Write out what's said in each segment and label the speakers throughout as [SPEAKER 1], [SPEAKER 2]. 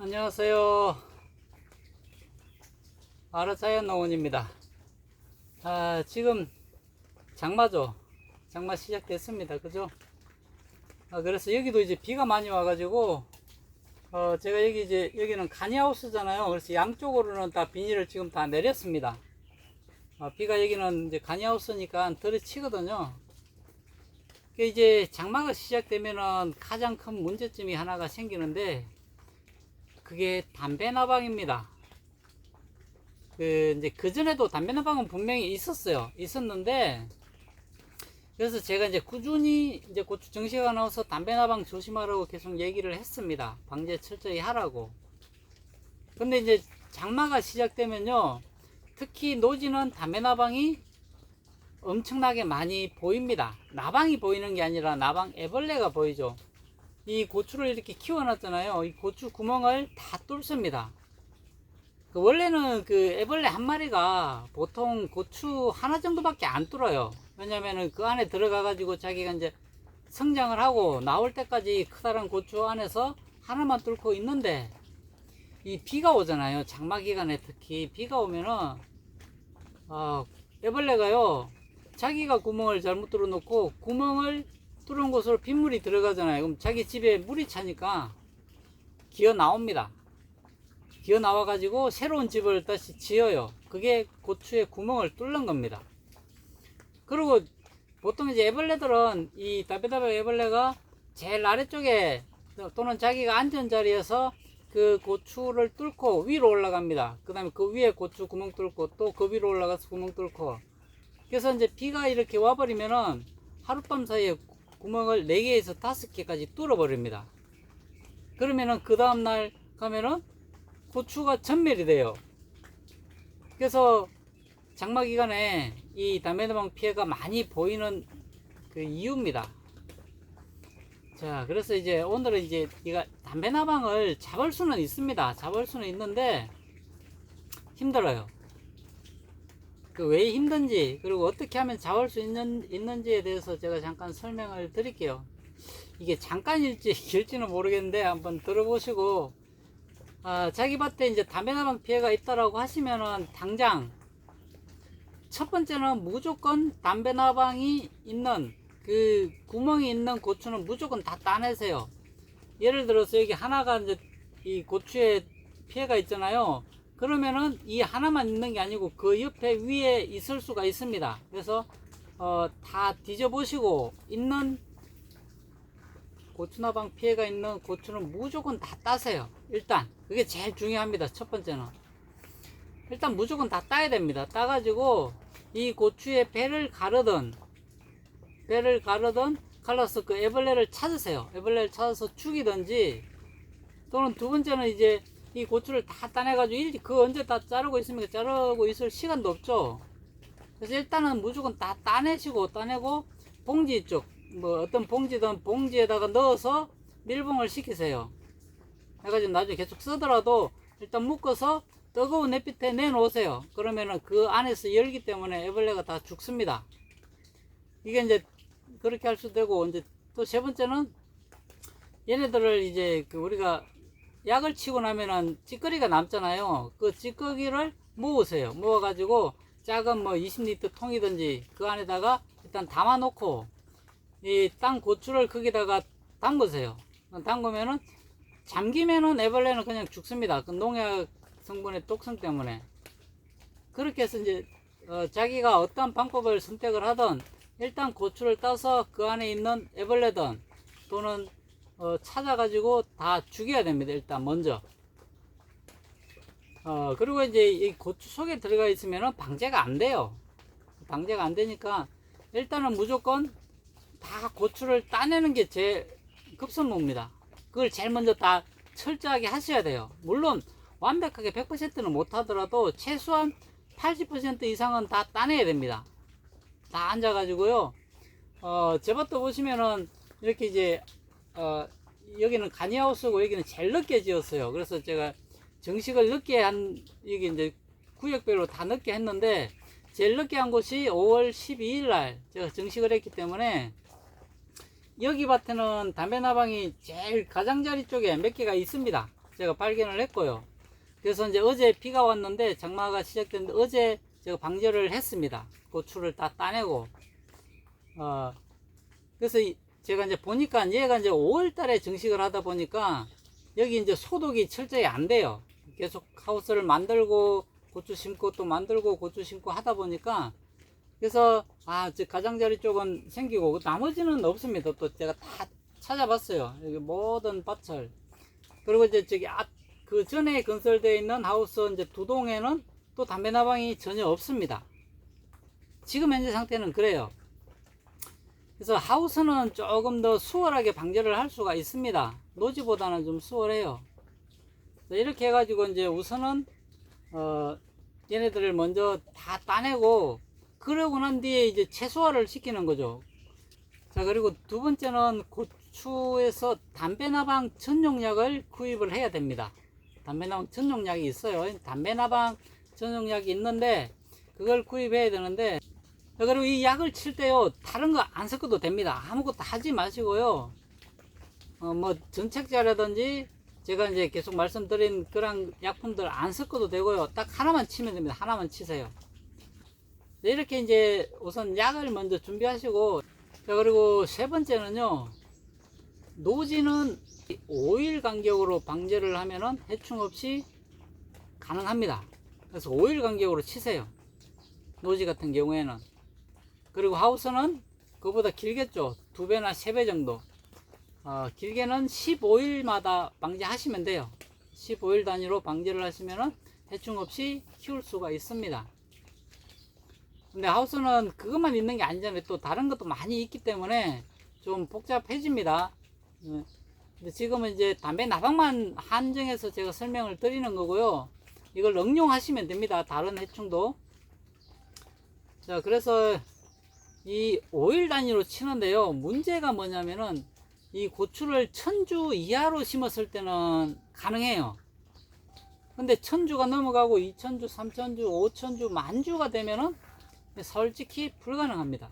[SPEAKER 1] 안녕하세요. 아라자연 농원입니다. 지금 장마죠. 장마 시작됐습니다. 그죠? 그래서 여기도 이제 비가 많이 와가지고, 제가 여기는 가니하우스잖아요. 그래서 양쪽으로는 다 비닐을 지금 다 내렸습니다. 비가 여기는 이제 가니하우스니까 들이치거든요. 이제 장마가 시작되면은 가장 큰 문제점이 하나가 생기는데, 그게 담배나방입니다. 이제 그전에도 담배나방은 분명히 있었는데, 그래서 제가 이제 꾸준히 이제 고추 정시가 나와서 담배나방 조심하라고 계속 얘기를 했습니다. 방제 철저히 하라고. 근데 이제 장마가 시작되면요, 특히 노지는 담배나방이 엄청나게 많이 보입니다. 나방이 보이는 게 아니라 나방 애벌레가 보이죠. 이 고추를 이렇게 키워놨잖아요. 이 고추 구멍을 다 뚫습니다. 원래는 그 애벌레 한 마리가 보통 고추 하나 정도밖에 안 뚫어요. 왜냐면은 그 안에 들어가 가지고 자기가 이제 성장을 하고 나올 때까지 커다란 고추 안에서 하나만 뚫고 있는데, 이 비가 오잖아요. 장마 기간에 특히 비가 오면은 애벌레가요, 자기가 구멍을 잘못 뚫어 놓고 구멍을 뚫은 곳으로 빗물이 들어가잖아요. 그럼 자기 집에 물이 차니까 기어 나옵니다. 기어 나와 가지고 새로운 집을 다시 지어요. 그게 고추에 구멍을 뚫는 겁니다. 그리고 보통 이제 애벌레들은, 이 다베다베 애벌레가 제일 아래쪽에 또는 자기가 앉은 자리에서 그 고추를 뚫고 위로 올라갑니다. 그 다음에 그 위에 고추 구멍 뚫고 또 그 위로 올라가서 구멍 뚫고. 그래서 이제 비가 이렇게 와버리면은 하룻밤 사이에 구멍을 4개에서 5개까지 뚫어 버립니다. 그러면은 그 다음날 가면은 고추가 전멸이 돼요. 그래서 장마 기간에 이 담배나방 피해가 많이 보이는 그 이유입니다. 자, 그래서 이제 오늘은 이제 이가 담배나방을 잡을 수는 있습니다. 잡을 수는 있는데 힘들어요. 왜 힘든지, 그리고 어떻게 하면 잡을 수 있는지에 대해서 제가 잠깐 설명을 드릴게요. 이게 잠깐일지 길지는 모르겠는데 한번 들어보시고, 자기 밭에 이제 담배나방 피해가 있다라고 하시면은 당장 첫 번째는 무조건 담배나방이 있는 그 구멍이 있는 고추는 무조건 다 따내세요. 예를 들어서 여기 하나가 이제 이 고추에 피해가 있잖아요. 그러면은 이 하나만 있는 게 아니고 그 옆에 위에 있을 수가 있습니다. 그래서 다 뒤져보시고 있는 고추나방 피해가 있는 고추는 무조건 다 따세요. 일단 그게 제일 중요합니다. 첫 번째는 일단 무조건 다 따야 됩니다. 따가지고 이 고추에 배를 가르든 갈라서 그 애벌레를 찾으세요. 애벌레를 찾아서 죽이든지, 또는 두 번째는 이제 이 고추를 다 따내가지고 그 언제 다 자르고 있습니까? 자르고 있을 시간도 없죠. 그래서 일단은 무조건 다 따내고 봉지 쪽, 뭐 어떤 봉지든 봉지에다가 넣어서 밀봉을 시키세요. 해가지고 나중에 계속 쓰더라도 일단 묶어서 뜨거운 햇빛에 내놓으세요. 그러면은 그 안에서 열기 때문에 애벌레가 다 죽습니다. 이게 이제 그렇게 할 수도 되고, 이제 또 세 번째는 얘네들을 이제 우리가 약을 치고 나면은 찌꺼기가 남잖아요. 그 찌꺼기를 모으세요. 모아가지고 작은 뭐 20리터 통이든지 그 안에다가 일단 담아 놓고 이 땅 고추를 거기다가 담그세요. 담그면은 잠기면은 애벌레는 그냥 죽습니다. 그 농약 성분의 독성 때문에. 그렇게 해서 이제 자기가 어떤 방법을 선택을 하든 일단 고추를 따서 그 안에 있는 애벌레든 또는 찾아가지고 다 죽여야 됩니다. 일단 먼저. 그리고 이제 이 고추 속에 들어가 있으면 방제가 안 돼요. 방제가 안 되니까 일단은 무조건 다 고추를 따내는 게 제일 급선무입니다. 그걸 제일 먼저 다 철저하게 하셔야 돼요. 물론 완벽하게 100%는 못 하더라도 최소한 80% 이상은 다 따내야 됩니다. 다 앉아가지고요. 제 밭도 보시면은 이렇게 이제 여기는 가니하우스고 여기는 제일 늦게 지었어요. 그래서 제가 정식을 늦게 여기 이제 구역별로 다 늦게 했는데, 제일 늦게 한 곳이 5월 12일 날 제가 정식을 했기 때문에 여기 밭에는 담배나방이 제일 가장자리 쪽에 몇 개가 있습니다. 제가 발견을 했고요. 그래서 이제 어제 비가 왔는데 장마가 시작됐는데 어제 제가 방제를 했습니다. 고추를 다 따내고 그래서 제가 이제 보니까 얘가 이제 5월 달에 정식을 하다 보니까 여기 이제 소독이 철저히 안 돼요. 계속 하우스를 만들고 고추 심고 또 만들고 고추 심고 하다 보니까 그래서 저 가장자리 쪽은 생기고 나머지는 없습니다. 또 제가 다 찾아봤어요. 여기 모든 밭을. 그리고 이제 저기 그 전에 건설되어 있는 하우스 이제 두 동에는 또 담배나방이 전혀 없습니다. 지금 현재 상태는 그래요. 그래서 하우스는 조금 더 수월하게 방제를 할 수가 있습니다. 노지보다는 좀 수월해요. 이렇게 해가지고 이제 우선은 얘네들을 먼저 다 따내고 그러고 난 뒤에 이제 채소화를 시키는 거죠. 자, 그리고 두 번째는 고추에서 담배나방 전용약을 구입을 해야 됩니다. 담배나방 전용약이 있어요. 담배나방 전용약이 있는데 그걸 구입해야 되는데, 그리고 이 약을 칠 때요 다른 거 안 섞어도 됩니다. 아무것도 하지 마시고요. 뭐 전책자라든지 제가 이제 계속 말씀드린 그런 약품들 안 섞어도 되고요. 딱 하나만 치면 됩니다. 하나만 치세요. 네, 이렇게 이제 우선 약을 먼저 준비하시고, 자, 그리고 세 번째는요, 노지는 5일 간격으로 방제를 하면은 해충 없이 가능합니다. 그래서 5일 간격으로 치세요. 노지 같은 경우에는. 그리고 하우스는 그보다 길겠죠. 2배나 3배 정도. 길게는 15일마다 방제하시면 돼요. 15일 단위로 방제를 하시면은 해충 없이 키울 수가 있습니다. 근데 하우스는 그것만 있는 게 아니잖아요. 또 다른 것도 많이 있기 때문에 좀 복잡해집니다. 근데 지금은 이제 담배 나방만 한정해서 제가 설명을 드리는 거고요. 이걸 응용하시면 됩니다. 다른 해충도. 자, 그래서 이 5일 단위로 치는데요. 문제가 뭐냐면은 이 고추를 1000주 이하로 심었을 때는 가능해요. 근데 1000주가 넘어가고 2000주, 3000주, 5000주, 10,000주가 되면은 솔직히 불가능합니다.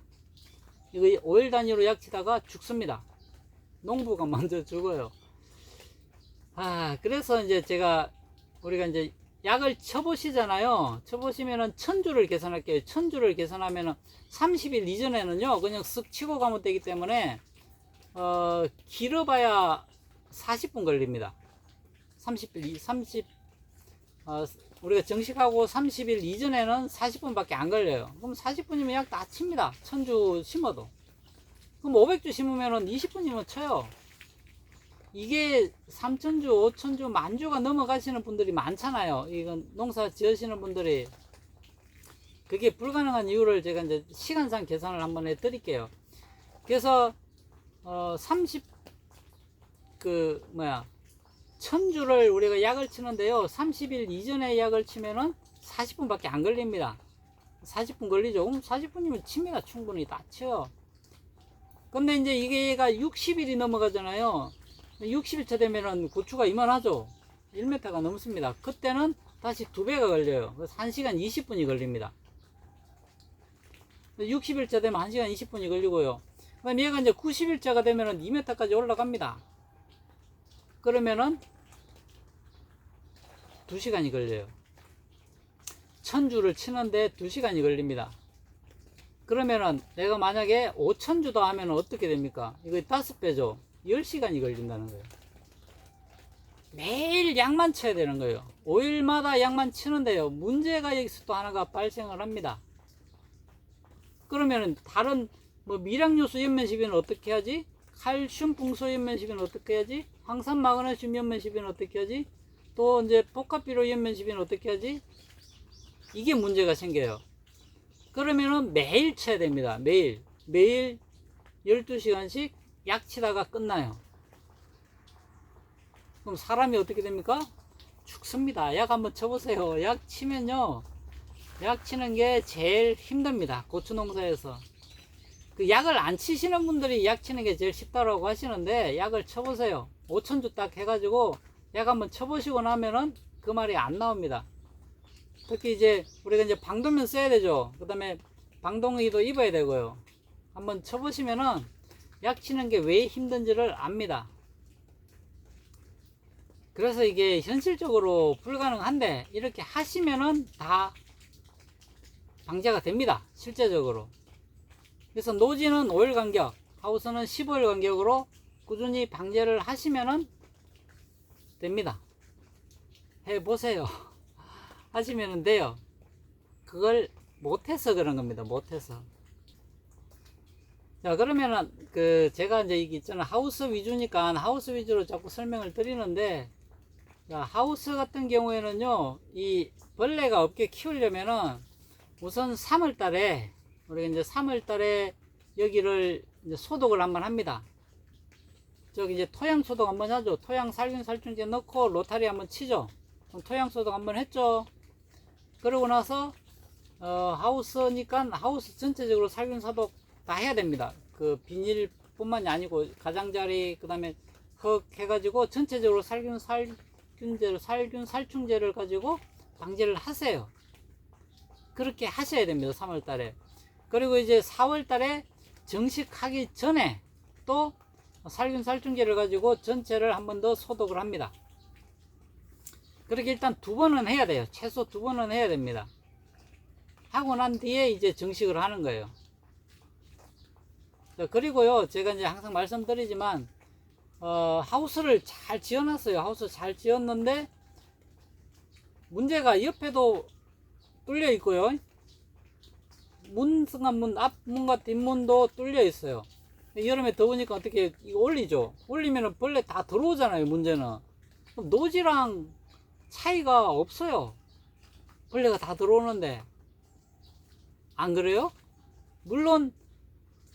[SPEAKER 1] 이거 5일 단위로 약 치다가 죽습니다. 농부가 먼저 죽어요. 그래서 이제 우리가 이제 약을 쳐보시잖아요. 쳐보시면은 1000주를 계산할게요. 1000주를 계산하면은 30일 이전에는요, 그냥 쓱 치고 가면 되기 때문에, 길어봐야 40분 걸립니다. 우리가 정식하고 30일 이전에는 40분밖에 안 걸려요. 그럼 40분이면 약 다 칩니다. 1000주 심어도. 그럼 500주 심으면은 20분이면 쳐요. 이게 3000주, 5000주, 10,000주가 넘어가시는 분들이 많잖아요. 이건 농사 지으시는 분들이. 그게 불가능한 이유를 제가 이제 시간상 계산을 한번 해 드릴게요. 그래서 1000주를 우리가 약을 치는데요, 30일 이전에 약을 치면은 40분밖에 안 걸립니다. 40분 걸리죠. 그럼 40분이면 칩니다. 충분히 다 쳐요. 근데 이제 이게가 60일이 넘어가잖아요. 60일차 되면은 고추가 이만하죠. 1m가 넘습니다. 그때는 다시 2배가 걸려요. 그래서 1시간 20분이 걸립니다. 60일차 되면 1시간 20분이 걸리고요. 그럼 얘가 이제 90일차가 되면은 2m까지 올라갑니다. 그러면은 2시간이 걸려요. 1000주를 치는데 2시간이 걸립니다. 그러면은 내가 만약에 5000주도 하면 어떻게 됩니까? 이거 5배죠. 10시간이 걸린다는 거예요. 매일 약만 쳐야 되는 거예요. 5일마다 약만 치는데요, 문제가 여기서 또 하나가 발생을 합니다. 그러면은 다른 미량요소 연면 시비는 어떻게 하지? 칼슘 붕소 연면 시비는 어떻게 하지? 황산 마그네슘 연면 시비는 어떻게 하지? 또 이제 복합비료 연면 시비는 어떻게 하지? 이게 문제가 생겨요. 그러면은 매일 쳐야 됩니다. 매일 12시간씩 약 치다가 끝나요. 그럼 사람이 어떻게 됩니까? 죽습니다. 약 한번 쳐보세요. 약 치면요, 약 치는 게 제일 힘듭니다. 고추 농사에서. 그 약을 안 치시는 분들이 약 치는 게 제일 쉽다라고 하시는데, 약을 쳐보세요. 5000주 딱 해가지고 약 한번 쳐보시고 나면은 그 말이 안 나옵니다. 특히 이제 우리가 이제 방독면 써야 되죠. 그 다음에 방독의도 입어야 되고요. 한번 쳐보시면은 약 치는 게 왜 힘든지를 압니다. 그래서 이게 현실적으로 불가능한데 이렇게 하시면은 다 방제가 됩니다. 실제적으로. 그래서 노지는 5일 간격, 하우스는 15일 간격으로 꾸준히 방제를 하시면은 됩니다. 해보세요. 하시면 돼요. 그걸 못해서 그런 겁니다. 못해서. 자, 그러면은 제가 이제 이게 있잖아, 하우스 위주니까 하우스 위주로 자꾸 설명을 드리는데, 자, 하우스 같은 경우에는요, 이 벌레가 없게 키우려면은 우선 3월 달에 우리가 이제 3월 달에 여기를 이제 소독을 한번 합니다. 저기 이제 토양 소독 한번 하죠. 토양 살균 살충제 넣고 로타리 한번 치죠. 그럼 토양 소독 한번 했죠. 그러고 나서 하우스니까 하우스 전체적으로 살균 소독 다 해야 됩니다. 그 비닐뿐만이 아니고 가장자리 그다음에 흙 해가지고 전체적으로 살균 살충제를 가지고 방제를 하세요. 그렇게 하셔야 됩니다. 3월 달에. 그리고 이제 4월 달에 정식하기 전에 또 살균 살충제를 가지고 전체를 한 번 더 소독을 합니다. 그렇게 일단 2번은 해야 돼요. 최소 2번은 해야 됩니다. 하고 난 뒤에 이제 정식을 하는 거예요. 그리고요, 제가 이제 항상 말씀드리지만 하우스를 잘 지어놨어요. 하우스 잘 지었는데 문제가 옆에도 뚫려 있고요. 앞문과 뒷문도 뚫려 있어요. 여름에 더우니까 어떻게 이거 올리죠. 올리면 벌레 다 들어오잖아요. 문제는 그럼 노지랑 차이가 없어요. 벌레가 다 들어오는데. 안 그래요? 물론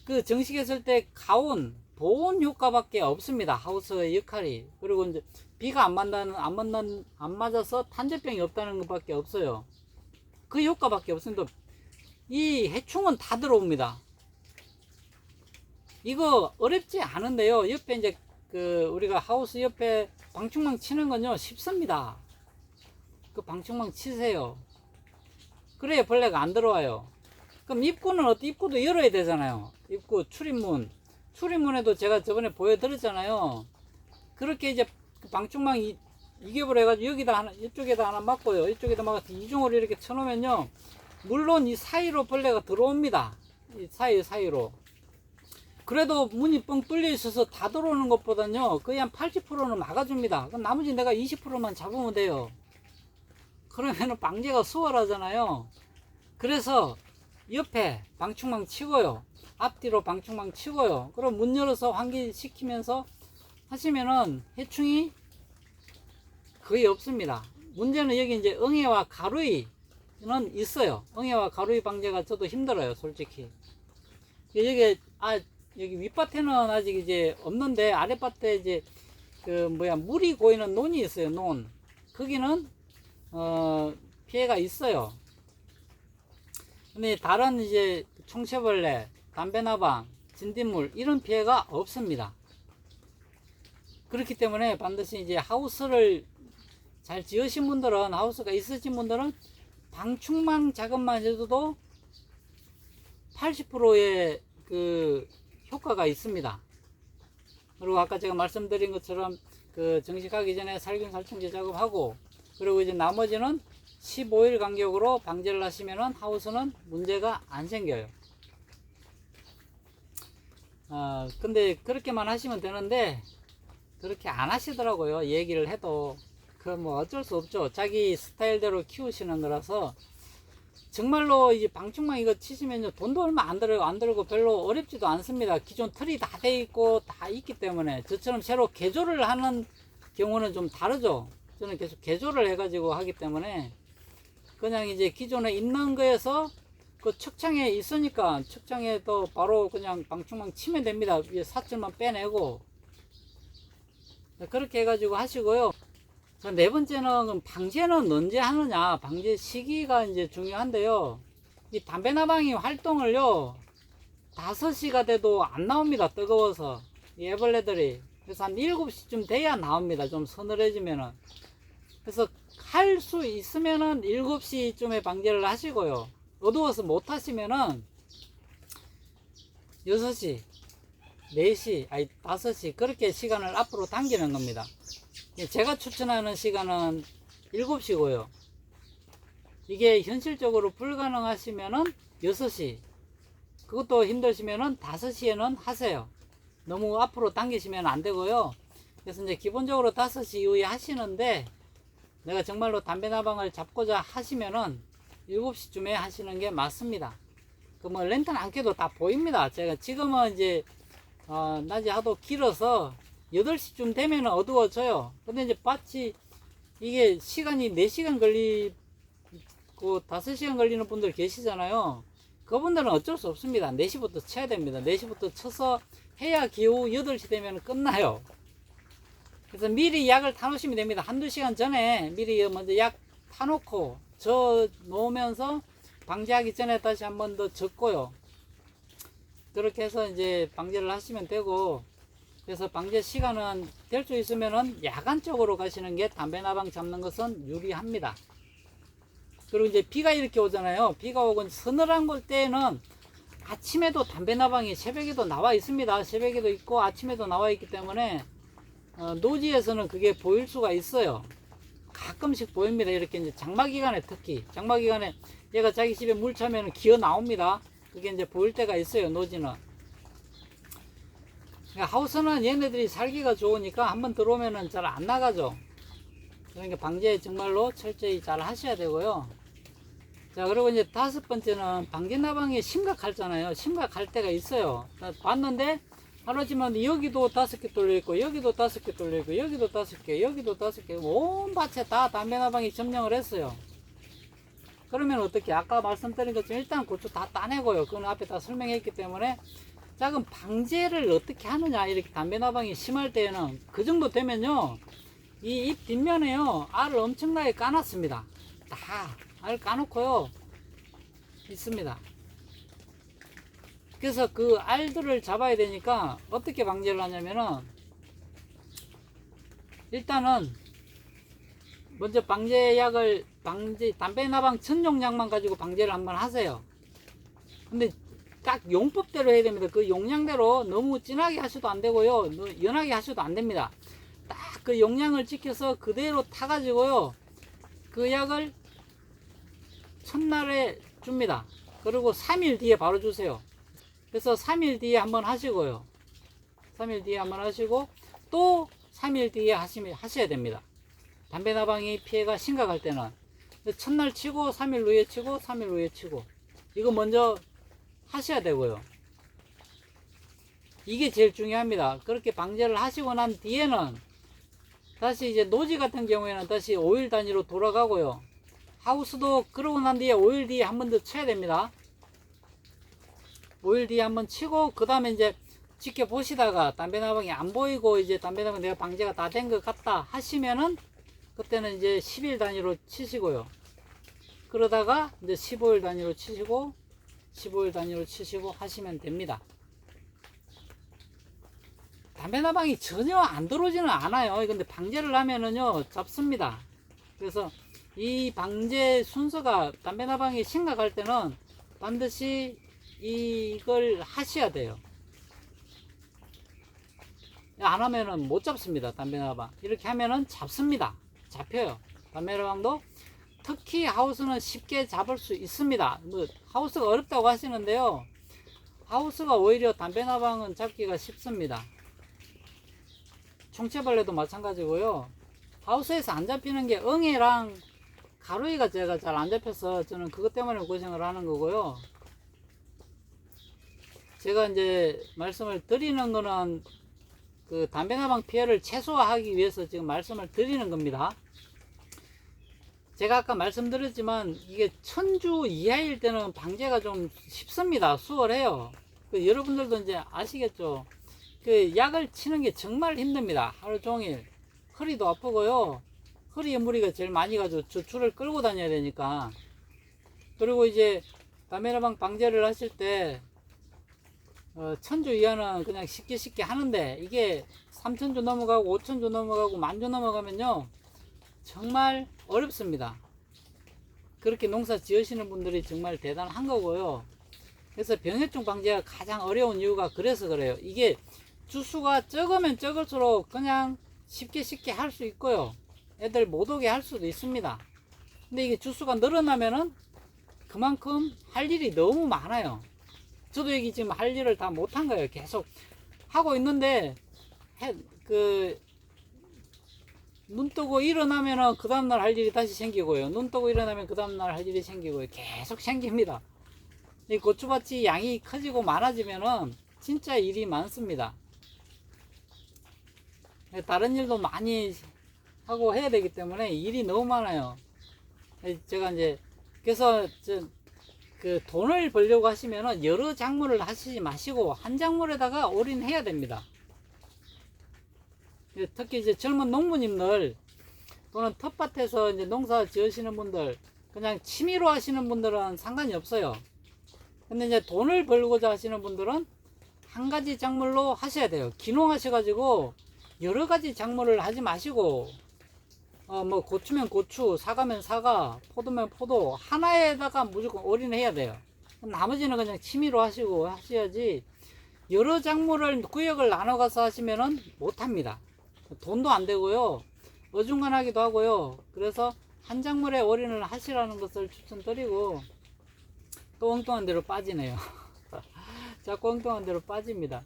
[SPEAKER 1] 그 정식했을 때 가온 보온 효과밖에 없습니다. 하우스의 역할이. 그리고 이제 비가 안 맞아서 탄저병이 없다는 것밖에 없어요. 그 효과밖에 없습니다. 이 해충은 다 들어옵니다. 이거 어렵지 않은데요. 옆에 이제 우리가 하우스 옆에 방충망 치는 건요 쉽습니다. 그 방충망 치세요. 그래야 벌레가 안 들어와요. 그럼 입구는 입구도 열어야 되잖아요. 입구 출입문에도 제가 저번에 보여드렸잖아요. 그렇게 이제 방충망 이격을 해가지고 여기다 하나, 이쪽에다 하나 막고요. 이쪽에다 막아서 이중으로 이렇게 쳐놓으면요. 물론 이 사이로 벌레가 들어옵니다. 이 사이로. 그래도 문이 뻥 뚫려 있어서 다 들어오는 것보다는요. 거의 한 80%는 막아줍니다. 그럼 나머지 내가 20%만 잡으면 돼요. 그러면은 방제가 수월하잖아요. 그래서 옆에 방충망 치고요. 앞뒤로 방충망 치고요. 그럼 문 열어서 환기시키면서 하시면은 해충이 거의 없습니다. 문제는 여기 이제 응애와 가루이는 있어요. 응애와 가루이 방제가 저도 힘들어요, 솔직히. 여기 윗밭에는 아직 이제 없는데 아랫밭에 이제 물이 고이는 논이 있어요. 논. 거기는 피해가 있어요. 근데 다른 이제 총체벌레, 담배나방, 진딧물 이런 피해가 없습니다. 그렇기 때문에 반드시 이제 하우스를 잘 지으신 분들은, 하우스가 있으신 분들은 방충망 작업만 해도 80%의 그 효과가 있습니다. 그리고 아까 제가 말씀드린 것처럼 정식하기 전에 살균 살충제 작업하고, 그리고 이제 나머지는 15일 간격으로 방제를 하시면은 하우스는 문제가 안 생겨요. 근데 그렇게만 하시면 되는데 그렇게 안 하시더라고요. 얘기를 해도. 뭐 어쩔 수 없죠. 자기 스타일대로 키우시는 거라서. 정말로 이제 방충망 이거 치시면요 돈도 얼마 안 들고 별로 어렵지도 않습니다. 기존 틀이 다 돼 있고 다 있기 때문에. 저처럼 새로 개조를 하는 경우는 좀 다르죠. 저는 계속 개조를 해가지고 하기 때문에 그냥 이제 기존에 있는 거에서 그 측창에 있으니까 측창에 또 바로 그냥 방충망 치면 됩니다. 위에 사줄만 빼내고. 그렇게 해가지고 하시고요. 네 번째는 방제는 언제 하느냐. 방제 시기가 이제 중요한데요. 이 담배나방이 활동을요 5시가 돼도 안 나옵니다. 뜨거워서 이 애벌레들이. 그래서 한 7시쯤 돼야 나옵니다. 좀 서늘해지면은. 그래서 할 수 있으면은 7시쯤에 방제를 하시고요. 어두워서 못 하시면은 6시, 4시, 5시 그렇게 시간을 앞으로 당기는 겁니다. 제가 추천하는 시간은 7시고요. 이게 현실적으로 불가능하시면은 6시, 그것도 힘드시면은 5시에는 하세요. 너무 앞으로 당기시면 안 되고요. 그래서 이제 기본적으로 5시 이후에 하시는데, 내가 정말로 담배 나방을 잡고자 하시면은 7시쯤에 하시는 게 맞습니다. 그 뭐 랜턴 안 켜도 다 보입니다. 제가 지금은 이제 낮이 하도 길어서 8시쯤 되면 어두워져요. 근데 이제 밭이 이게 시간이 4시간 걸리고 5시간 걸리는 분들 계시잖아요. 그분들은 어쩔 수 없습니다. 4시부터 쳐야 됩니다. 4시부터 쳐서 해야 기후 8시 되면 끝나요. 그래서 미리 약을 타놓으시면 됩니다. 한두 시간 전에 미리 먼저 약 타놓고 저 놓으면서 방제하기 전에 다시 한 번 더 젓고요. 그렇게 해서 이제 방제를 하시면 되고, 그래서 방제 시간은 될 수 있으면은 야간 쪽으로 가시는 게 담배 나방 잡는 것은 유리합니다. 그리고 이제 비가 이렇게 오잖아요. 비가 오고 서늘한 걸 때에는 아침에도 담배 나방이 새벽에도 나와 있습니다. 새벽에도 있고 아침에도 나와 있기 때문에 노지에서는 그게 보일 수가 있어요. 가끔씩 보입니다. 이렇게 이제 장마 기간에, 특히 장마 기간에 얘가 자기 집에 물 차면 기어 나옵니다. 그게 이제 보일 때가 있어요. 노지는. 그러니까 하우스는 얘네들이 살기가 좋으니까 한번 들어오면은 잘 안 나가죠. 그러니까 방제 정말로 철저히 잘 하셔야 되고요. 자, 그리고 이제 5번째는 방제 나방이 심각하잖아요. 심각할 때가 있어요. 봤는데 하루지만 여기도 5개 뚫려 있고, 여기도 5개 뚫려 있고, 여기도 5개, 여기도 5개, 온 밭에 다 담배 나방이 점령을 했어요. 그러면 어떻게? 아까 말씀드린 것처럼 일단 고추 다 따내고요. 그건 앞에 다 설명했기 때문에. 자, 그럼 방제를 어떻게 하느냐? 이렇게 담배 나방이 심할 때에는 그 정도 되면요, 이 잎 뒷면에요, 알을 엄청나게 까놨습니다. 다 알 까놓고요 있습니다. 그래서 그 알들을 잡아야 되니까 어떻게 방제를 하냐면은, 일단은 먼저 방제약을 담배 나방 천용량만 가지고 방제를 한번 하세요. 근데 딱 용법대로 해야 됩니다. 그 용량대로 너무 진하게 하셔도 안 되고요, 연하게 하셔도 안 됩니다. 딱 그 용량을 지켜서 그대로 타가지고요, 그 약을 첫날에 줍니다. 그리고 3일 뒤에 바로 주세요. 그래서 3일 뒤에 한번 하시고요, 3일 뒤에 한번 하시고 또 3일 뒤에 하셔야 됩니다. 담배 나방이 피해가 심각할 때는 첫날 치고 3일 후에 치고 3일 후에 치고, 이거 먼저 하셔야 되고요. 이게 제일 중요합니다. 그렇게 방제를 하시고 난 뒤에는 다시 이제 노지 같은 경우에는 다시 5일 단위로 돌아가고요. 하우스도 그러고 난 뒤에 5일 뒤에 한 번 더 쳐야 됩니다. 5일 뒤에 한 번 치고, 그 다음에 이제 지켜보시다가 담배 나방이 안 보이고 이제 담배 나방 내가 방제가 다 된 것 같다 하시면은 그때는 이제 10일 단위로 치시고요. 그러다가 이제 15일 단위로 치시고 15일 단위로 치시고 하시면 됩니다. 담배 나방이 전혀 안 들어오지는 않아요. 근데 방제를 하면은요 잡습니다. 그래서 이 방제 순서가, 담배 나방이 심각할 때는 반드시 이걸 하셔야 돼요. 안 하면은 못 잡습니다. 담배 나방 이렇게 하면은 잡습니다. 잡혀요. 담배 나방도 특히 하우스는 쉽게 잡을 수 있습니다. 뭐 하우스가 어렵다고 하시는데요, 하우스가 오히려 담배 나방은 잡기가 쉽습니다. 총체벌레도 마찬가지고요. 하우스에서 안 잡히는 게 응애랑 가루이가 제가 잘 안 잡혀서 저는 그것 때문에 고생을 하는 거고요. 제가 이제 말씀을 드리는 거는 그 담배 나방 피해를 최소화하기 위해서 지금 말씀을 드리는 겁니다. 제가 아까 말씀드렸지만 이게 1000주 이하일 때는 방제가 좀 쉽습니다. 수월해요. 여러분들도 이제 아시겠죠? 그 약을 치는 게 정말 힘듭니다. 하루 종일 허리도 아프고요, 허리에 무리가 제일 많이 가죠. 저 줄을 끌고 다녀야 되니까. 그리고 이제 담배 나방 방제를 하실 때 1000주 이하는 그냥 쉽게 하는데, 이게 3000주 넘어가고 5000주 넘어가고 10,000주 넘어가면요 정말 어렵습니다. 그렇게 농사 지으시는 분들이 정말 대단한 거고요. 그래서 병해충 방제가 가장 어려운 이유가 그래서 그래요. 이게 주수가 적으면 적을수록 그냥 쉽게 할 수 있고요. 애들 못 오게 할 수도 있습니다. 근데 이게 주수가 늘어나면은 그만큼 할 일이 너무 많아요. 저도 여기 지금 할 일을 다 못한 거예요. 계속 하고 있는데 눈 뜨고 일어나면은 그 다음날 할 일이 다시 생기고요. 눈 뜨고 일어나면 그 다음날 할 일이 생기고요. 계속 생깁니다. 이 고추밭이 양이 커지고 많아지면은 진짜 일이 많습니다. 다른 일도 많이 하고 해야 되기 때문에 일이 너무 많아요. 제가 이제 그래서 그 돈을 벌려고 하시면은 여러 작물을 하시지 마시고 한 작물에다가 올인해야 됩니다. 특히 이제 젊은 농부님들 또는 텃밭에서 이제 농사 지으시는 분들, 그냥 취미로 하시는 분들은 상관이 없어요. 근데 이제 돈을 벌고자 하시는 분들은 한 가지 작물로 하셔야 돼요. 기농하셔가지고 여러 가지 작물을 하지 마시고, 뭐 고추면 고추, 사과면 사과, 포도면 포도, 하나에다가 무조건 올인해야 돼요. 나머지는 그냥 취미로 하시고 하셔야지, 여러 작물을 구역을 나눠가서 하시면은 못합니다. 돈도 안 되고요, 어중간하기도 하고요. 그래서 한 작물에 올인을 하시라는 것을 추천드리고, 또 엉뚱한 대로 빠지네요. 자꾸 엉뚱한 대로 빠집니다.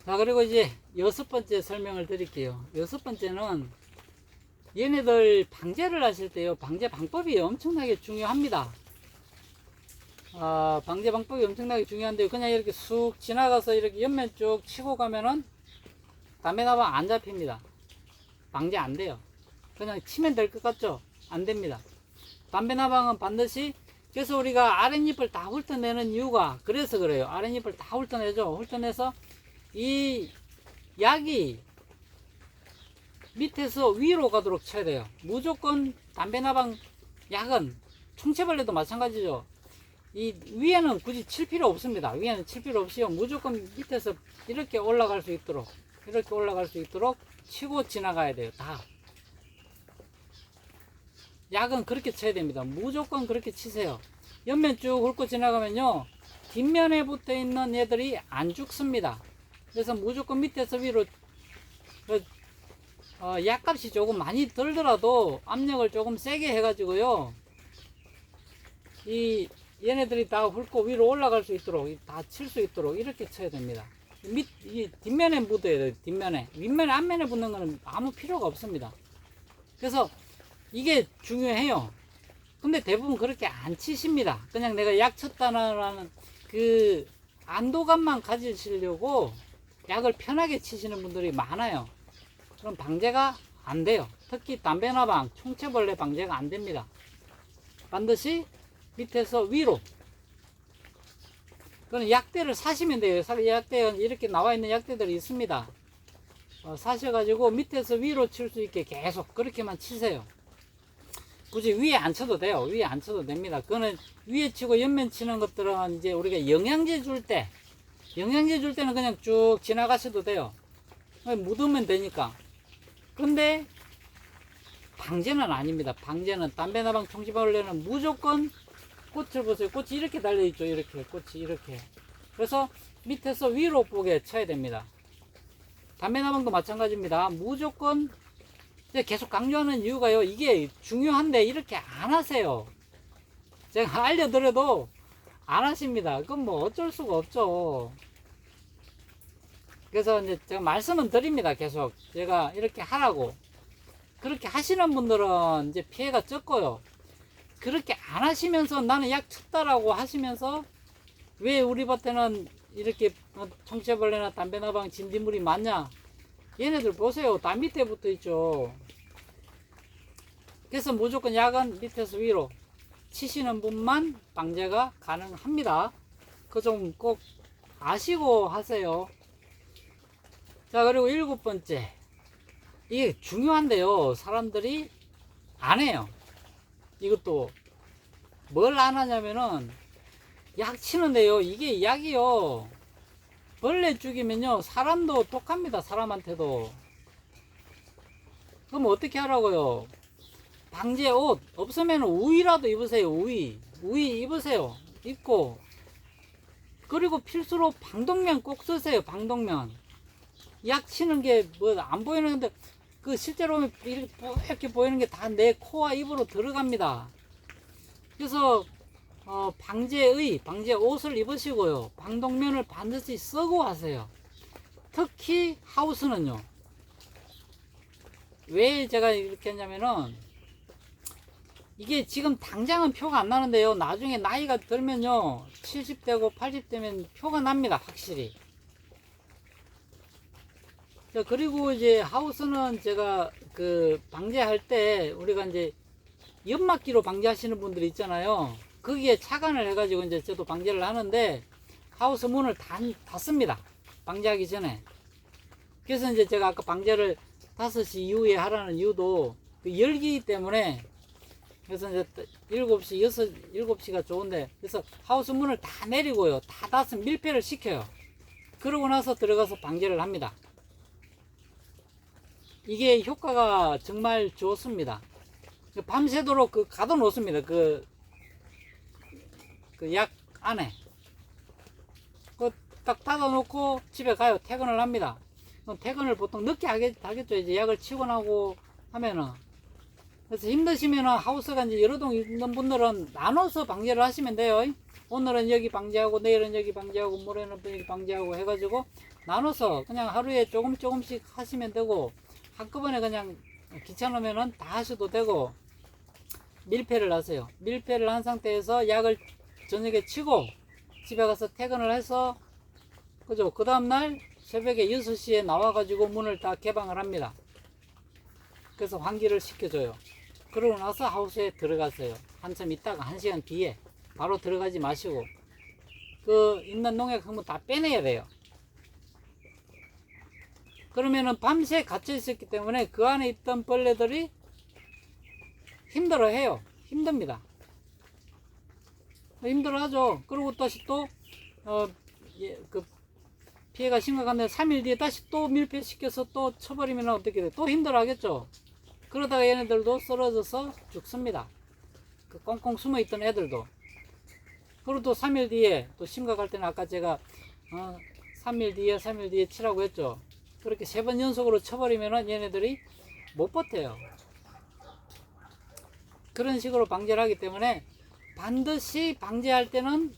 [SPEAKER 1] 자, 그리고 이제 6번째 설명을 드릴게요. 6번째는 얘네들 방제를 하실 때요, 방제 방법이 엄청나게 중요합니다. 방제 방법이 엄청나게 중요한데, 그냥 이렇게 쑥 지나가서 이렇게 옆면 쭉 치고 가면은 담배나방 안 잡힙니다. 방제 안 돼요. 그냥 치면 될 것 같죠? 안 됩니다. 담배나방은 반드시, 그래서 우리가 아랫잎을 다 훑어내는 이유가 그래서 그래요. 아랫잎을 다 훑어내죠. 훑어내서 이 약이 밑에서 위로 가도록 쳐야 돼요. 무조건 담배나방 약은, 총체벌레도 마찬가지죠. 이 위에는 굳이 칠 필요 없습니다. 위에는 칠 필요 없이요, 무조건 밑에서 이렇게 올라갈 수 있도록, 이렇게 올라갈 수 있도록 치고 지나가야 돼요. 다 약은 그렇게 쳐야 됩니다. 무조건 그렇게 치세요. 옆면 쭉 훑고 지나가면요, 뒷면에 붙어 있는 애들이 안 죽습니다. 그래서 무조건 밑에서 위로, 약값이 조금 많이 들더라도 압력을 조금 세게 해가지고요, 얘네들이 다 훑고 위로 올라갈 수 있도록, 다 칠 수 있도록 이렇게 쳐야 됩니다. 이 뒷면에 묻어야 돼요. 뒷면에. 윗면에, 앞면에 붙는 거는 아무 필요가 없습니다. 그래서 이게 중요해요. 근데 대부분 그렇게 안 치십니다. 그냥 내가 약 쳤다라는 그 안도감만 가지시려고 약을 편하게 치시는 분들이 많아요. 그럼 방제가 안 돼요. 특히 담배나방, 총체벌레 방제가 안 됩니다. 반드시 밑에서 위로. 그건 약대를 사시면 돼요. 약대는 이렇게 나와 있는 약대들이 있습니다. 사셔가지고 밑에서 위로 칠 수 있게 계속 그렇게만 치세요. 굳이 위에 안 쳐도 돼요. 위에 안 쳐도 됩니다. 그거는 위에 치고 옆면 치는 것들은 이제 우리가 영양제 줄 때는 그냥 쭉 지나가셔도 돼요. 묻으면 되니까. 근데 방제는 아닙니다. 방제는, 담배나방 총체벌레는 무조건 꽃을 보세요. 꽃이 이렇게 달려있죠. 이렇게 꽃이 이렇게. 그래서 밑에서 위로 보게 쳐야 됩니다. 담배나방도 마찬가지입니다. 무조건 계속 강조하는 이유가요, 이게 중요한데 이렇게 안 하세요. 제가 알려드려도 안 하십니다. 그건 뭐 어쩔 수가 없죠. 그래서 이제 제가 말씀은 드립니다. 계속 제가 이렇게 하라고. 그렇게 하시는 분들은 이제 피해가 적고요, 그렇게 안 하시면서 나는 약 쳤다라고 하시면서 왜 우리 밭에는 이렇게 총체벌레나 담배나방 진딧물이 많냐, 얘네들 보세요. 다 밑에 붙어 있죠. 그래서 무조건 약은 밑에서 위로 치시는 분만 방제가 가능합니다. 그 좀 꼭 아시고 하세요. 자, 그리고 7번째, 이게 중요한데요, 사람들이 안 해요. 이것도 뭘 안 하냐면은 약 치는데요, 이게 약이요, 벌레 죽이면요 사람도 독합니다. 사람한테도. 그럼 어떻게 하라고요? 방제 옷 없으면 우위라도 입으세요. 우위 입으세요. 입고, 그리고 필수로 방독면 꼭 쓰세요. 방독면. 약 치는 게 뭐 안 보이는데 그 실제로 이렇게 보이는 게 다 내 코와 입으로 들어갑니다. 그래서 방제 옷을 입으시고요. 방독면을 반드시 쓰고 하세요. 특히 하우스는요. 왜 제가 이렇게 했냐면은 이게 지금 당장은 표가 안 나는데요. 나중에 나이가 들면요. 70대고 80대면 표가 납니다. 확실히. 자, 그리고 이제 하우스는 제가 그 방제할 때 우리가 이제 연막기로 방제하시는 분들이 있잖아요. 거기에 착안을 해가지고 이제 저도 방제를 하는데 하우스 문을 닫습니다. 방제하기 전에. 그래서 이제 제가 아까 방제를 5시 이후에 하라는 이유도 그 열기 때문에 그래서 이제 7시가 좋은데 그래서 하우스 문을 다 내리고요. 다 닫으면 밀폐를 시켜요. 그러고 나서 들어가서 방제를 합니다. 이게 효과가 정말 좋습니다. 밤새도록 가둬 놓습니다. 그 약 안에. 딱 닫아 놓고 집에 가요. 퇴근을 합니다. 퇴근을 보통 늦게 하겠죠. 이제 약을 치고 나고 하면은. 그래서 힘드시면은 하우스가 이제 여러 동 있는 분들은 나눠서 방제를 하시면 돼요. 오늘은 여기 방제하고 내일은 여기 방제하고 모레는 여기 방제하고 해가지고 나눠서 그냥 하루에 조금씩 하시면 되고 한꺼번에 그냥 귀찮으면은 다 하셔도 되고 밀폐를 하세요. 밀폐를 한 상태에서 약을 저녁에 치고 집에 가서 퇴근을 해서 그죠? 그 다음날 새벽에 6시에 나와가지고 문을 다 개방을 합니다. 그래서 환기를 시켜줘요. 그러고 나서 하우스에 들어가세요. 한참 있다가 1시간 뒤에 바로 들어가지 마시고 그 있는 농약 한번 다 빼내야 돼요. 그러면은 밤새 갇혀 있었기 때문에 그 안에 있던 벌레들이 힘들어해요. 힘듭니다. 힘들어하죠. 그리고 다시 또 그 피해가 심각한데 3일 뒤에 다시 또 밀폐시켜서 또 쳐버리면 어떻게 돼? 또 힘들어하겠죠. 그러다가 얘네들도 쓰러져서 죽습니다. 그 꽁꽁 숨어있던 애들도. 그리고 또 3일 뒤에 또 심각할 때는 아까 제가 3일 뒤에 치라고 했죠. 그렇게 3번 연속으로 쳐버리면 얘네들이 못 버텨요. 그런 식으로 방제를 하기 때문에 반드시 방제할 때는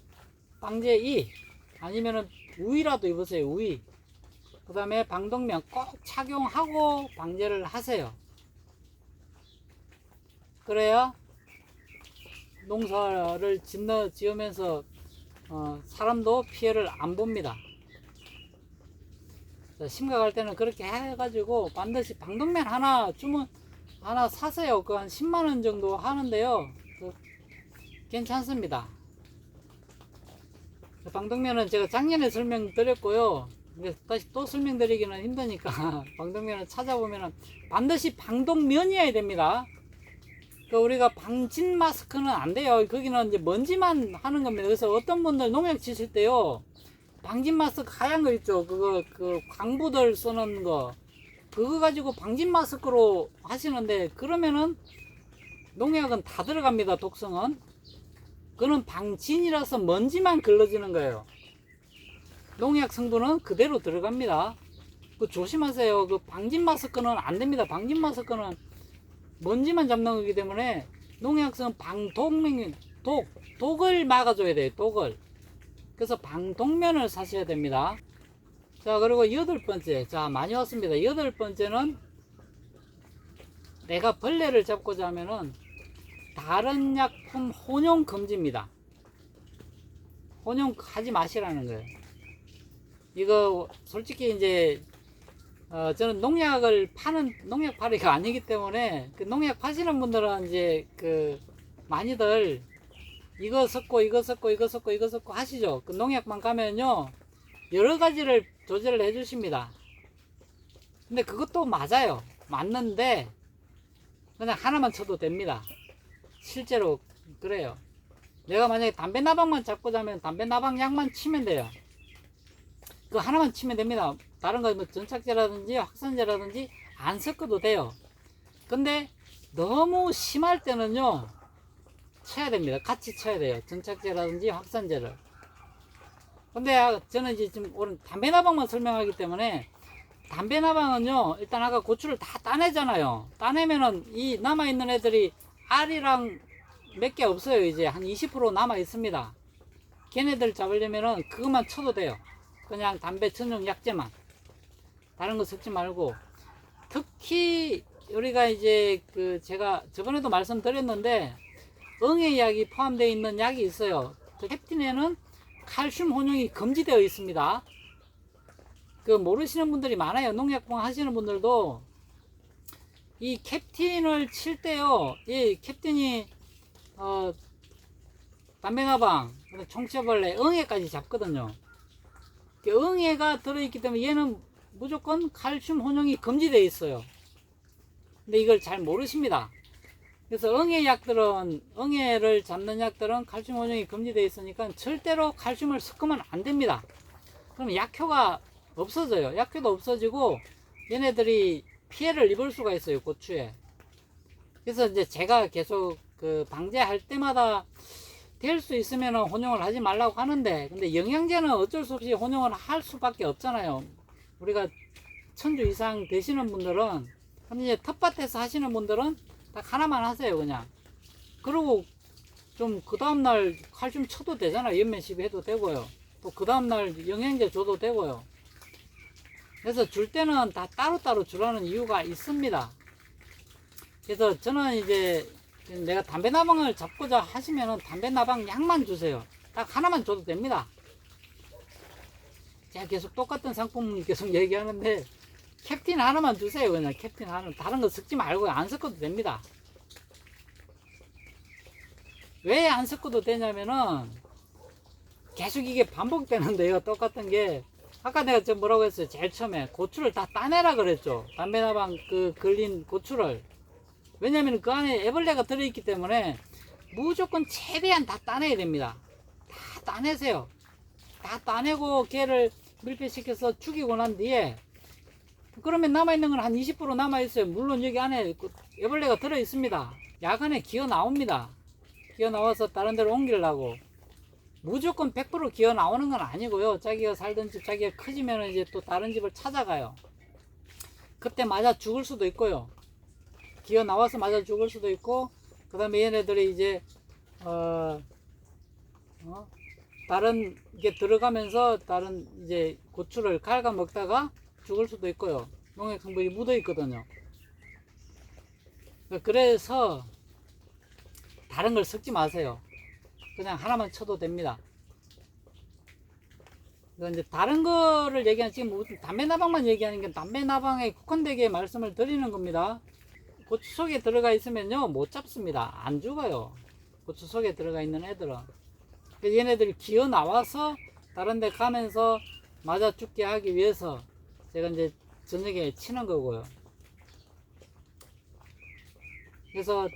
[SPEAKER 1] 방제 2 아니면은 우위라도 입으세요. 우위. 그 다음에 방독면 꼭 착용하고 방제를 하세요. 그래야 농사를 지으면서 사람도 피해를 안 봅니다. 심각할 때는 그렇게 해가지고 반드시 방독면 하나 사세요. 그 한 10만원 정도 하는데요. 괜찮습니다. 방독면은 제가 작년에 설명드렸고요. 근데 다시 또 설명드리기는 힘드니까 방독면을 찾아보면은 반드시 방독면이어야 됩니다. 우리가 방진 마스크는 안 돼요. 거기는 이제 먼지만 하는 겁니다. 그래서 어떤 분들 농약 치실 때요. 방진 마스크 하얀 거 있죠. 그 광부들 쓰는 거. 그거 가지고 방진 마스크로 하시는데 그러면은 농약은 다 들어갑니다. 독성은. 그는 방진이라서 먼지만 걸러지는 거예요. 농약 성분은 그대로 들어갑니다. 조심하세요. 방진 마스크는 안 됩니다. 방진 마스크는 먼지만 잡는 거기 때문에 농약성 독을 막아줘야 돼요. 독을. 그래서 방독면을 사셔야 됩니다. 자, 그리고 8번째. 자, 많이 왔습니다. 8번째는 내가 벌레를 잡고자 하면은 다른 약품 혼용 금지입니다. 혼용하지 마시라는 거예요. 이거 솔직히 이제 저는 농약 파리가 아니기 때문에 그 농약 파시는 분들은 이제 많이들 이거 섞고 하시죠. 그 농약만 가면요 여러 가지를 조절을 해주십니다. 근데 그것도 맞아요. 맞는데 그냥 하나만 쳐도 됩니다. 실제로 그래요. 내가 만약에 담배 나방만 잡고 자면 담배 나방 약만 치면 돼요. 그거 하나만 치면 됩니다. 다른 거 뭐 전착제라든지 확산제라든지 안 섞어도 돼요. 근데 너무 심할 때는요 쳐야 됩니다. 같이 쳐야 돼요. 전착제라든지 확산제를. 근데 저는 이제 지금 오늘 담배 나방만 설명하기 때문에 담배 나방은요, 일단 아까 고추를 다 따내잖아요. 따내면은 이 남아있는 애들이 알이랑 몇 개 없어요. 이제 한 20% 남아 있습니다. 걔네들 잡으려면은 그것만 쳐도 돼요. 그냥 담배 전용 약재만. 다른 거 섞지 말고. 특히 우리가 이제 그 제가 저번에도 말씀드렸는데 응애약이 포함되어 있는 약이 있어요. 캡틴에는 칼슘 혼용이 금지되어 있습니다. 그 모르시는 분들이 많아요. 농약공 하시는 분들도 이 캡틴을 칠 때요, 이 캡틴이 담배나방, 총체벌레, 응애까지 잡거든요. 응애가 들어있기 때문에 얘는 무조건 칼슘 혼용이 금지되어 있어요. 근데 이걸 잘 모르십니다. 그래서 응애 약들은, 응애를 잡는 약들은 칼슘 혼용이 금지되어 있으니까 절대로 칼슘을 섞으면 안 됩니다. 그럼 약효가 없어져요. 약효도 없어지고 얘네들이 피해를 입을 수가 있어요, 고추에. 그래서 이제 제가 계속 그 방제할 때마다 될 수 있으면 혼용을 하지 말라고 하는데, 근데 영양제는 어쩔 수 없이 혼용을 할 수밖에 없잖아요. 우리가 1000주 이상 되시는 분들은, 근데 이제 텃밭에서 하시는 분들은 딱 하나만 하세요, 그냥. 그리고 좀 그 다음날 칼슘 쳐도 되잖아요. 연면 시비해도 되고요. 또 그 다음날 영양제 줘도 되고요. 그래서 줄 때는 다 따로따로 주라는 이유가 있습니다. 그래서 저는 이제 내가 담배 나방을 잡고자 하시면은 담배 나방 약만 주세요. 딱 하나만 줘도 됩니다. 제가 계속 똑같은 상품 계속 얘기하는데 캡틴 하나만 주세요. 그냥 캡틴 하나, 다른 거 섞지 말고 안 섞어도 됩니다. 왜 안 섞어도 되냐면은 계속 이게 반복되는데요. 똑같은 게 아까 내가 저 뭐라고 했어요? 제일 처음에 고추를 다 따내라 그랬죠. 담배 나방 그 걸린 고추를. 왜냐면 그 안에 애벌레가 들어있기 때문에 무조건 최대한 다 따내야 됩니다. 다 따내세요. 다 따내고 걔를 밀폐시켜서 죽이고 난 뒤에, 그러면 남아있는 건 한 20% 남아있어요. 물론 여기 안에 애벌레가 들어있습니다. 약 안에 기어 나옵니다. 기어 나와서 다른 데로 옮기려고. 무조건 100% 기어 나오는 건 아니고요. 자기가 살던 집, 자기가 커지면 이제 또 다른 집을 찾아가요. 그때 맞아 죽을 수도 있고요. 기어 나와서 맞아 죽을 수도 있고, 그 다음에 얘네들이 이제 다른 게 들어가면서 다른 이제 고추를 갉아 먹다가 죽을 수도 있고요. 농약 성분이 묻어 있거든요. 그래서 다른 걸 섞지 마세요. 그냥 하나만 쳐도 됩니다. 이제 다른 거를 얘기하는, 지금 담배 나방만 얘기하는 게 담배 나방에 국한되게 말씀을 드리는 겁니다. 고추 속에 들어가 있으면요 못 잡습니다. 안 죽어요. 고추 속에 들어가 있는 애들은. 얘네들이 기어 나와서 다른 데 가면서 맞아 죽게 하기 위해서 제가 이제 저녁에 치는 거고요. 그래서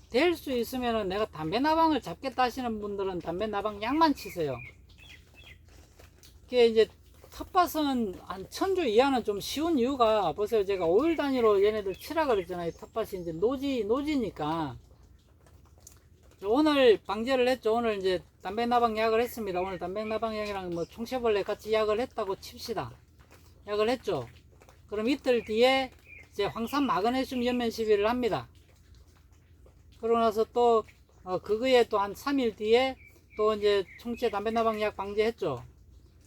[SPEAKER 1] 될 수 있으면은 내가 담배 나방을 잡겠다 하시는 분들은 담배 나방 약만 치세요. 그게 이제 텃밭은 한 1000주 이하는 좀 쉬운 이유가, 보세요. 제가 5일 단위로 얘네들 치라 그랬잖아요. 텃밭이 이제 노지니까. 오늘 방제를 했죠. 오늘 이제 담배 나방 약을 했습니다. 오늘 담배 나방 약이랑 뭐 총체벌레 같이 약을 했다고 칩시다. 약을 했죠. 그럼 이틀 뒤에 이제 황산 마그네슘 연면 시비를 합니다. 그러고 나서 또 그거에 또 한 3일 뒤에 또 이제 총체 담배 나방 약 방제했죠.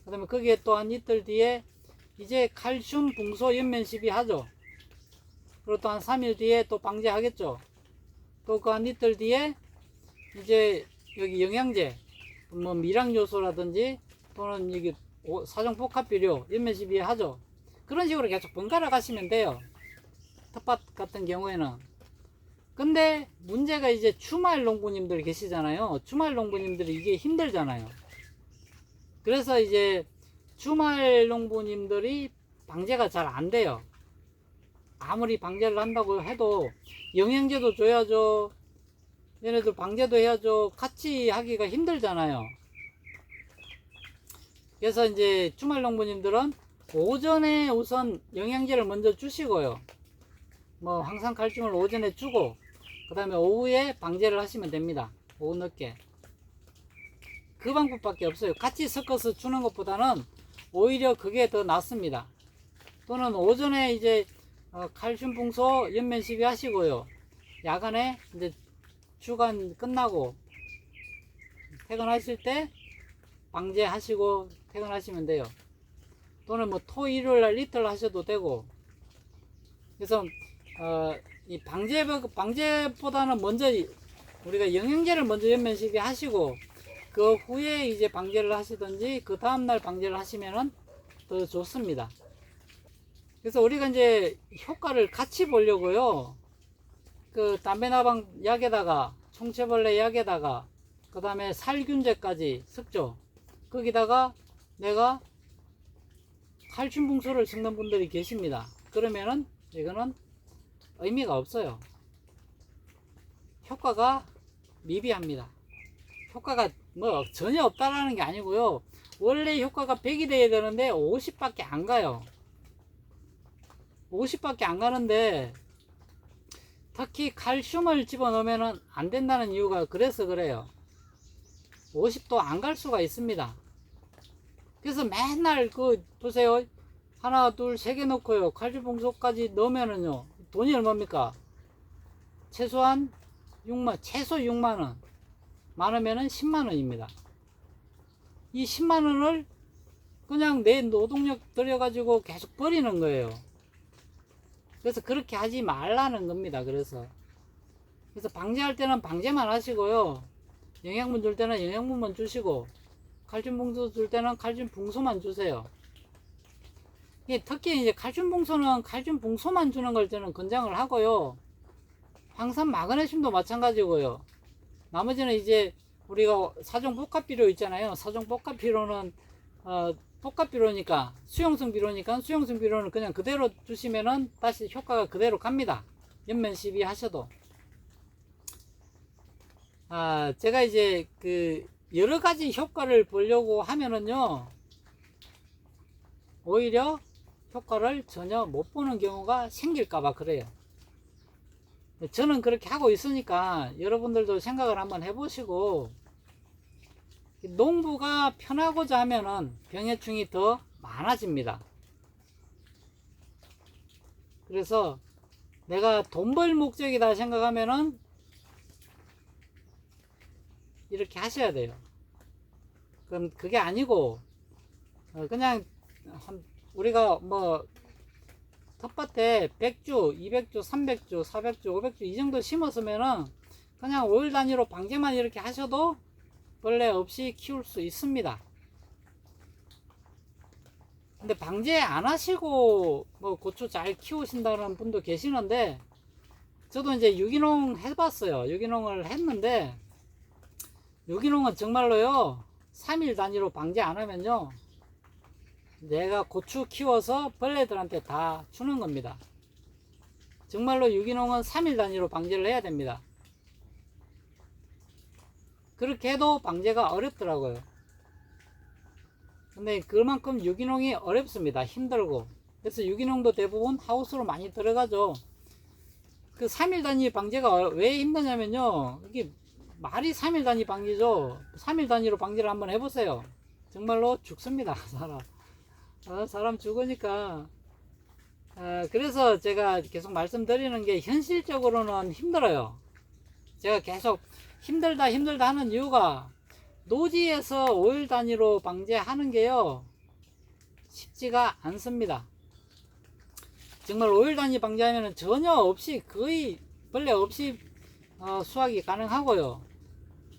[SPEAKER 1] 그 다음에 거기에 또 한 이틀 뒤에 이제 칼슘 붕소 연면 시비 하죠. 그리고 또 한 3일 뒤에 또 방제하겠죠. 또 그 한 이틀 뒤에 이제 여기 영양제, 뭐 미량 요소라든지 또는 여기 사정 복합 비료 연면 시비 하죠. 그런 식으로 계속 번갈아 가시면 돼요. 텃밭 같은 경우에는. 근데 문제가 이제 주말 농부님들 계시잖아요. 주말 농부님들이 이게 힘들잖아요. 그래서 이제 주말 농부님들이 방제가 잘 안 돼요. 아무리 방제를 한다고 해도 영양제도 줘야죠. 얘네들 방제도 해야죠. 같이 하기가 힘들잖아요. 그래서 이제 주말 농부님들은 오전에 우선 영양제를 먼저 주시고요. 뭐 항상 칼슘을 오전에 주고 그 다음에 오후에 방제를 하시면 됩니다. 오후 늦게. 그 방법밖에 없어요. 같이 섞어서 주는 것보다는 오히려 그게 더 낫습니다. 또는 오전에 이제 칼슘 붕소 연면 시비 하시고요. 야간에 이제 주간 끝나고 퇴근하실 때 방제하시고 퇴근하시면 돼요. 또는 뭐 토, 일요일 날 이틀 하셔도 되고. 그래서 이 방제보다는 먼저 우리가 영양제를 먼저 연면 시비 하시고 그 후에 이제 방제를 하시든지 그 다음날 방제를 하시면은 더 좋습니다. 그래서 우리가 이제 효과를 같이 보려고요. 그 담배나방 약에다가 총체벌레 약에다가 그 다음에 살균제까지 섞죠. 거기다가 내가 칼슘 붕소를 섞는 분들이 계십니다. 그러면은 이거는 의미가 없어요. 효과가 미비합니다. 효과가 뭐 전혀 없다라는 게 아니고요. 원래 효과가 100이 돼야 되는데 50밖에 안 가요. 50밖에 안 가는데 특히 칼슘을 집어넣으면 안 된다는 이유가 그래서 그래요. 50도 안 갈 수가 있습니다. 그래서 맨날 보세요. 하나, 둘, 세 개 넣고요. 칼슘 붕소까지 넣으면은요. 돈이 얼마입니까? 최소한 6만, 최소 6만원. 많으면은 10만원입니다. 이 10만원을 그냥 내 노동력 들여가지고 계속 버리는 거예요. 그래서 그렇게 하지 말라는 겁니다. 그래서 방제할 때는 방제만 하시고요. 영양분 줄 때는 영양분만 주시고, 칼슘 붕소 줄 때는 칼슘 붕소만 주세요. 특히 이제 칼슘 붕소는 칼슘 붕소만 주는 걸 저는 권장을 하고요. 황산 마그네슘도 마찬가지고요. 나머지는 이제 우리가 사종 복합비료 있잖아요. 사종 복합비료는 복합비료니까 수용성 비료니까 수용성 비료는 그냥 그대로 주시면은 다시 효과가 그대로 갑니다. 연면 시비 하셔도. 제가 이제 여러 가지 효과를 보려고 하면은요, 오히려 효과를 전혀 못 보는 경우가 생길까봐 그래요. 저는 그렇게 하고 있으니까 여러분들도 생각을 한번 해보시고, 농부가 편하고자 하면은 병해충이 더 많아집니다. 그래서 내가 돈 벌 목적이다 생각하면은 이렇게 하셔야 돼요. 그럼 그게 아니고 그냥 우리가 뭐 텃밭에 100주, 200주, 300주, 400주, 500주 이 정도 심었으면은 그냥 5일 단위로 방제만 이렇게 하셔도 벌레 없이 키울 수 있습니다. 근데 방제 안 하시고 뭐 고추 잘 키우신다는 분도 계시는데, 저도 이제 유기농 해봤어요. 유기농을 했는데 유기농은 정말로요 3일 단위로 방제 안 하면요 내가 고추 키워서 벌레들한테 다 주는 겁니다. 정말로 유기농은 3일 단위로 방제를 해야 됩니다. 그렇게 해도 방제가 어렵더라고요. 근데 그만큼 유기농이 어렵습니다. 힘들고. 그래서 유기농도 대부분 하우스로 많이 들어가죠. 그 3일 단위 방제가 왜 힘드냐면요, 이게 말이 3일 단위 방제죠. 3일 단위로 방제를 한번 해보세요. 정말로 죽습니다. 사람 죽으니까. 그래서 제가 계속 말씀드리는 게 현실적으로는 힘들어요. 제가 계속 힘들다 하는 이유가, 노지에서 5일 단위로 방제하는 게요 쉽지가 않습니다. 정말 5일 단위 방제하면 전혀 없이, 거의 벌레 없이 수확이 가능하고요.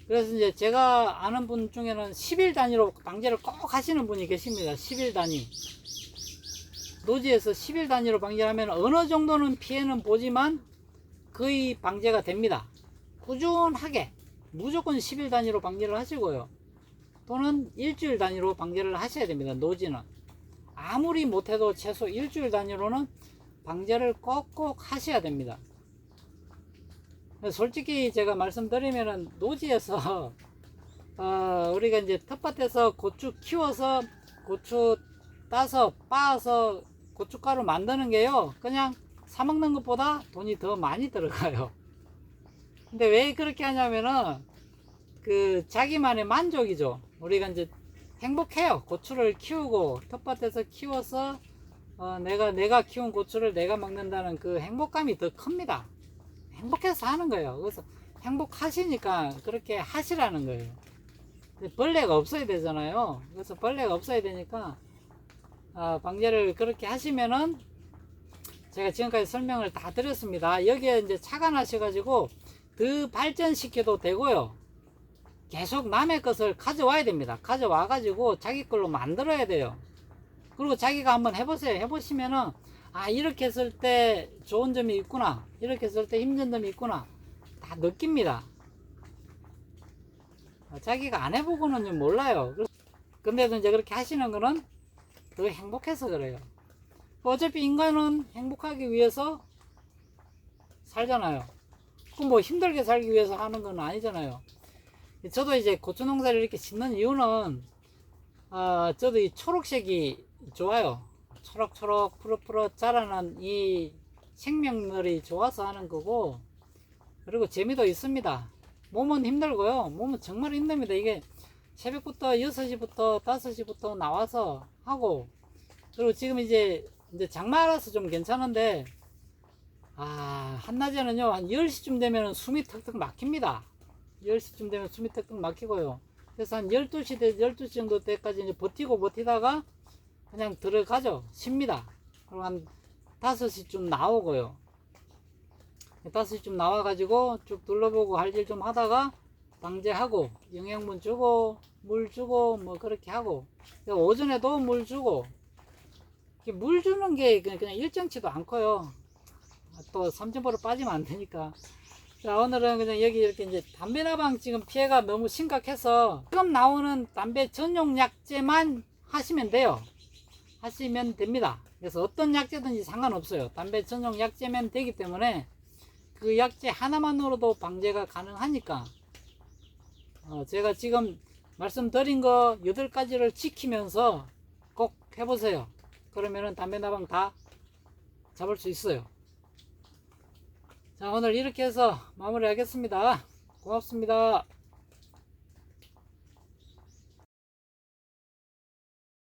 [SPEAKER 1] 그래서 이제 제가 아는 분 중에는 10일 단위로 방제를 꼭 하시는 분이 계십니다. 10일 단위. 노지에서 10일 단위로 방제하면 어느 정도는 피해는 보지만 거의 방제가 됩니다. 꾸준하게 무조건 10일 단위로 방제를 하시고요. 또는 일주일 단위로 방제를 하셔야 됩니다. 노지는 아무리 못해도 최소 일주일 단위로는 방제를 꼭꼭 하셔야 됩니다. 솔직히 제가 말씀드리면은 노지에서 우리가 이제 텃밭에서 고추 키워서 고추 따서 빻아서 고춧가루 만드는 게요 그냥 사 먹는 것보다 돈이 더 많이 들어가요. 근데 왜 그렇게 하냐면은 자기만의 만족이죠. 우리가 이제 행복해요. 고추를 키우고 텃밭에서 키워서 내가 키운 고추를 내가 먹는다는 그 행복감이 더 큽니다. 행복해서 하는 거예요. 그래서 행복하시니까 그렇게 하시라는 거예요. 벌레가 없어야 되잖아요. 그래서 벌레가 없어야 되니까 방제를 그렇게 하시면은 제가 지금까지 설명을 다 드렸습니다. 여기에 이제 차가 나셔가지고 더 발전시켜도 되고요. 계속 남의 것을 가져와야 됩니다. 가져와가지고 자기 걸로 만들어야 돼요. 그리고 자기가 한번 해보세요. 해보시면은 이렇게 했을 때 좋은 점이 있구나, 이렇게 했을 때 힘든 점이 있구나, 다 느낍니다. 자기가 안 해보고는 몰라요. 근데도 이제 그렇게 하시는 거는 더 행복해서 그래요. 어차피 인간은 행복하기 위해서 살잖아요. 그럼 뭐 힘들게 살기 위해서 하는 건 아니잖아요. 저도 이제 고추 농사를 이렇게 짓는 이유는 저도 이 초록색이 좋아요. 초록초록 푸릇푸릇 자라난 이 생명들이 좋아서 하는 거고, 그리고 재미도 있습니다. 몸은 힘들고요. 몸은 정말 힘듭니다. 이게 새벽부터 6시부터 5시부터 나와서 하고, 그리고 지금 이제 장마라서 좀 괜찮은데 한낮에는요 한 10시쯤 되면 숨이 턱턱 막힙니다. 10시쯤 되면 숨이 턱턱 막히고요. 그래서 한 12시 정도 때까지 이제 버티다가 그냥 들어가죠. 쉽니다. 그리고 한 5시쯤 나오고요. 5시쯤 나와가지고 쭉 둘러보고 할 일 좀 하다가 방제하고 영양분 주고 물 주고 뭐 그렇게 하고, 오전에도 물 주고, 물 주는 게 그냥 일정치도 않고요. 또 삼천포로 빠지면 안 되니까. 자, 오늘은 그냥 여기 이렇게 이제 담배나방 지금 피해가 너무 심각해서 지금 나오는 담배 전용 약제만 하시면 돼요. 하시면 됩니다. 그래서 어떤 약제든지 상관없어요. 담배 전용 약제면 되기 때문에 그 약제 하나만으로도 방제가 가능하니까 제가 지금 말씀드린 거 8가지를 지키면서 꼭 해보세요. 그러면은 담배나방 다 잡을 수 있어요. 자, 오늘 이렇게 해서 마무리 하겠습니다. 고맙습니다.